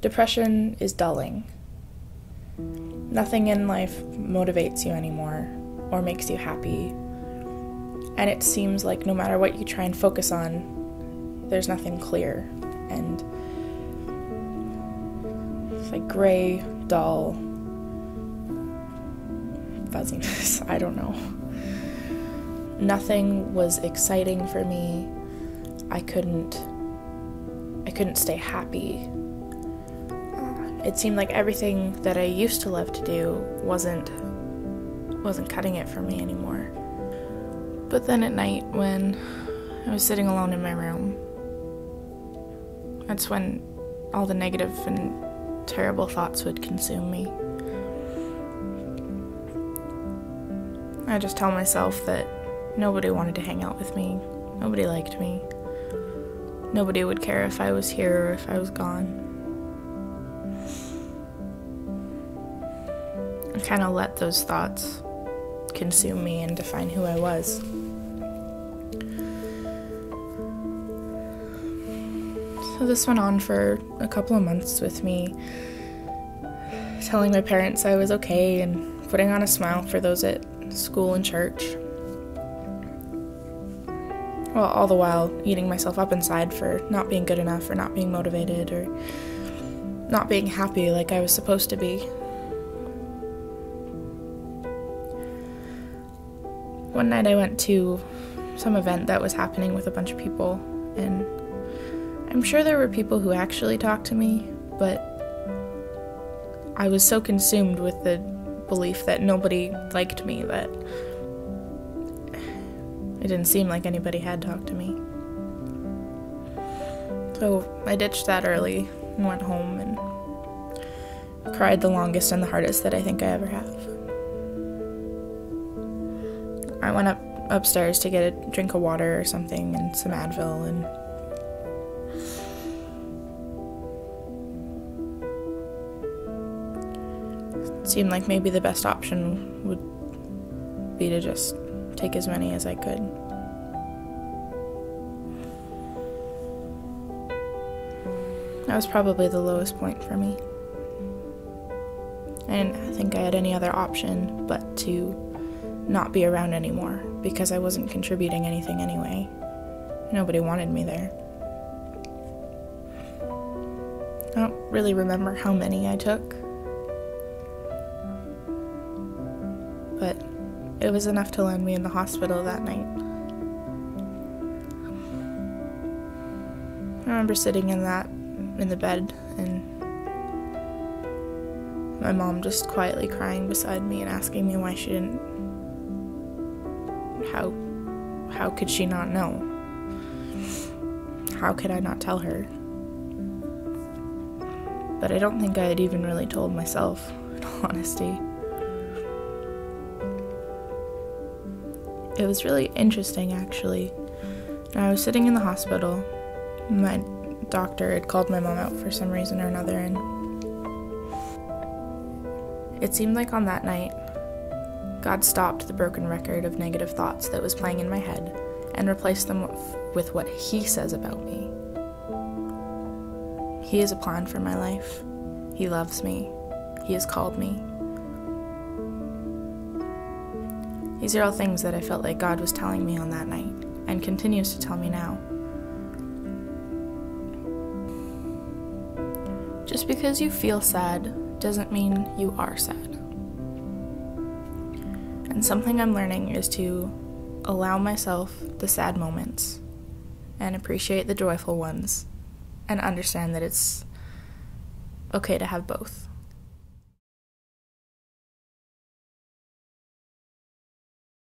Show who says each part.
Speaker 1: Depression is dulling. Nothing in life motivates you anymore or makes you happy. And it seems like no matter what you try and focus on, there's nothing clear. And it's like gray, dull fuzziness. I don't know. Nothing was exciting for me. I couldn't stay happy. It seemed like everything that I used to love to do wasn't cutting it for me anymore. But then at night, when I was sitting alone in my room, that's when all the negative and terrible thoughts would consume me. I just tell myself that nobody wanted to hang out with me, nobody liked me, nobody would care if I was here or if I was gone. I kind of let those thoughts consume me and define who I was. So this went on for a couple of months with me telling my parents I was okay and putting on a smile for those at school and church. Well, all the while eating myself up inside for not being good enough or not being motivated or not being happy like I was supposed to be. One night I went to some event that was happening with a bunch of people, and I'm sure there were people who actually talked to me, but I was so consumed with the belief that nobody liked me that it didn't seem like anybody had talked to me. So I ditched that early and went home and cried the longest and the hardest that I think I ever have. I went upstairs to get a drink of water or something and some Advil, and it seemed like maybe the best option would be to just take as many as I could. That was probably the lowest point for me. I didn't think I had any other option but to not be around anymore because I wasn't contributing anything anyway. Nobody wanted me there. I don't really remember how many I took, but it was enough to land me in the hospital that night. I remember sitting in the bed and my mom just quietly crying beside me and asking me why she didn't. How could she not know? How could I not tell her? But I don't think I had even really told myself, in all honesty. It was really interesting, actually. I was sitting in the hospital. My doctor had called my mom out for some reason or another, and it seemed like on that night, God stopped the broken record of negative thoughts that was playing in my head and replaced them with what He says about me. He has a plan for my life. He loves me. He has called me. These are all things that I felt like God was telling me on that night and continues to tell me now. Just because you feel sad doesn't mean you are sad. And something I'm learning is to allow myself the sad moments and appreciate the joyful ones and understand that it's okay to have both.